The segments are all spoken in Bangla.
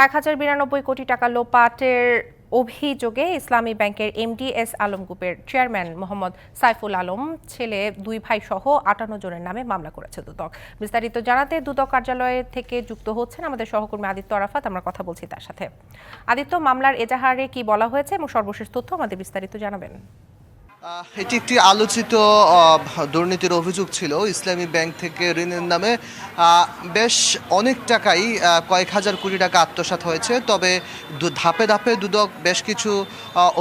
1092 কোটি টাকা লোপাটের অভিযোগে ইসলামী ব্যাংকের এমডিএস আলম গ্রুপের চেয়ারম্যান মোহাম্মদ সাইফুল আলম ছেলে দুই ভাই সহ 58 জনের নামে মামলা করেছে দুদক। বিস্তারিত জানাতে দুদক কার্যালয় থেকে যুক্ত হচ্ছেন আমাদের সহকর্মী আদিত্য আরাফাত। আমরা কথা বলছি তার সাথে। আদিত্য, মামলার এজাহারে কি বলা হয়েছে এবং সর্বশেষ তথ্য আমাদের বিস্তারিত জানাবেন। এটি একটি আলোচিত দুর্নীতির অভিযোগ ছিল। ইসলামী ব্যাংক থেকে ঋণের নামে বেশ অনেক টাকাই কয়েক হাজার কোটি টাকা আত্মসাৎ হয়েছে। তবে ধাপে ধাপে দুদক বেশ কিছু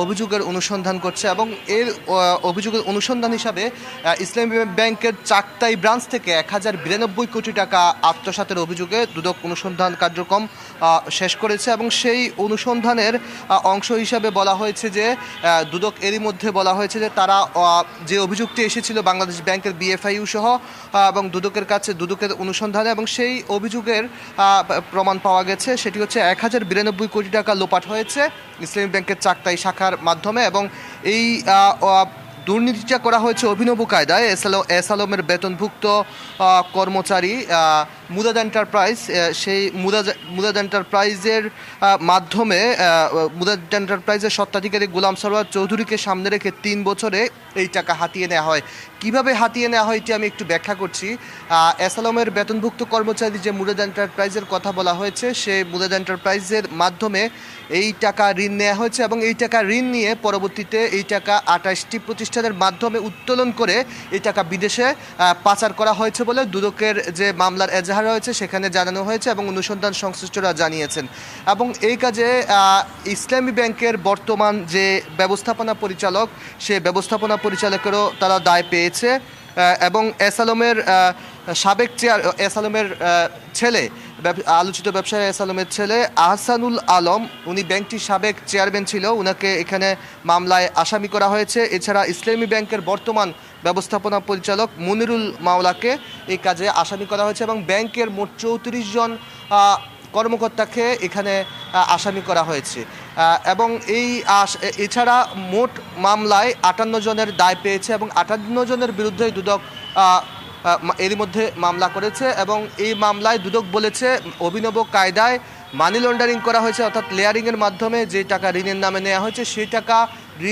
অভিযোগের অনুসন্ধান করছে এবং এর অভিযোগের অনুসন্ধান হিসাবে ইসলামী ব্যাংকের চাকতাই ব্রাঞ্চ থেকে 1092 কোটি টাকা আত্মসাতের অভিযোগে দুদক অনুসন্ধান কার্যক্রম শেষ করেছে এবং সেই অনুসন্ধানের অংশ হিসাবে বলা হয়েছে যে দুদক এরই মধ্যে বলা হয়েছে যে তারা যে অভিযোগটি এসেছিল বাংলাদেশ ব্যাংকের বিএফআইইউ সহ এবং দুদকের কাছে দুদকের অনুসন্ধানে এবং সেই অভিযোগের প্রমাণ পাওয়া গেছে। সেটি হচ্ছে 1092 কোটি টাকা লোপাট হয়েছে ইসলামী ব্যাংকের চাকতাই শাখার মাধ্যমে এবং এই দুর্নীতিটা করা হয়েছে অভিনব কায়দায়। এস আলমের বেতনভুক্ত কর্মচারী মুদাদ এন্টারপ্রাইজ, সেই মুদাদ এন্টারপ্রাইজের মাধ্যমে মুদাদ এন্টারপ্রাইজের স্বত্বাধিকারী গোলাম সরওয়ার চৌধুরীকে সামনে রেখে 3 বছরে এই টাকা হাতিয়ে নেওয়া হয়। কিভাবে হাতিয়ে নেওয়া হয় এটি আমি একটু ব্যাখ্যা করছি। এস আলমের বেতনভুক্ত কর্মচারী যে মুদাদ এন্টারপ্রাইজের কথা বলা হয়েছে, সেই মুদাদ এন্টারপ্রাইজের মাধ্যমে এই টাকা ঋণ নেওয়া হয়েছে এবং এই টাকা ঋণ নিয়ে পরবর্তীতে এই টাকা 28টি প্রতিষ্ঠানের মাধ্যমে উত্তোলন করে এই টাকা বিদেশে পাচার করা হয়েছে বলে দুদকের যে মামলার এজাহার হয়েছে সেখানে জানানো হয়েছে এবং অনুসন্ধান সংশ্লিষ্টরা জানিয়েছেন। এবং এই কাজে ইসলামী ব্যাংকের বর্তমান যে ব্যবস্থাপনা পরিচালক, সেই ব্যবস্থাপনা পরিচালকেরও তারা দায় পেয়েছে এবং এস আলমের ছেলে, আলোচিত ব্যবসায়ী এস আলমের ছেলে আহসানুল আলম, উনি ব্যাংকটির সাবেক চেয়ারম্যান ছিল, উনাকে এখানে মামলায় আসামি করা হয়েছে। এছাড়া ইসলামী ব্যাংকের বর্তমান ব্যবস্থাপনা পরিচালক মনিরুল মাওলাকে এই কাজে আসামি করা হয়েছে এবং ব্যাংকের মোট 34 জন কর্মকর্তাকে এখানে আসামি করা হয়েছে এবং এছাড়া মোট মামলায় 58 জনের দায় পেয়েছে এবং 58 জনের বিরুদ্ধে দুদক এরই মধ্যে মামলা করেছে এবং এই মামলায় দুদক বলেছে অভিনব কায়দায় মানি লন্ডারিং করা হয়েছে, অর্থাৎ লেয়ারিংয়ের মাধ্যমে যে টাকা ঋণের নামে নেওয়া হয়েছে সেই টাকা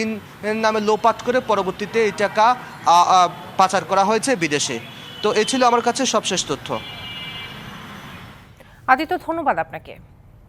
ঋণের নামে লোপাট করে পরবর্তীতে এই টাকা পাচার করা হয়েছে বিদেশে। তো এই ছিল আমার কাছে সবশেষ তথ্য। আদিত্য, ধন্যবাদ আপনাকে।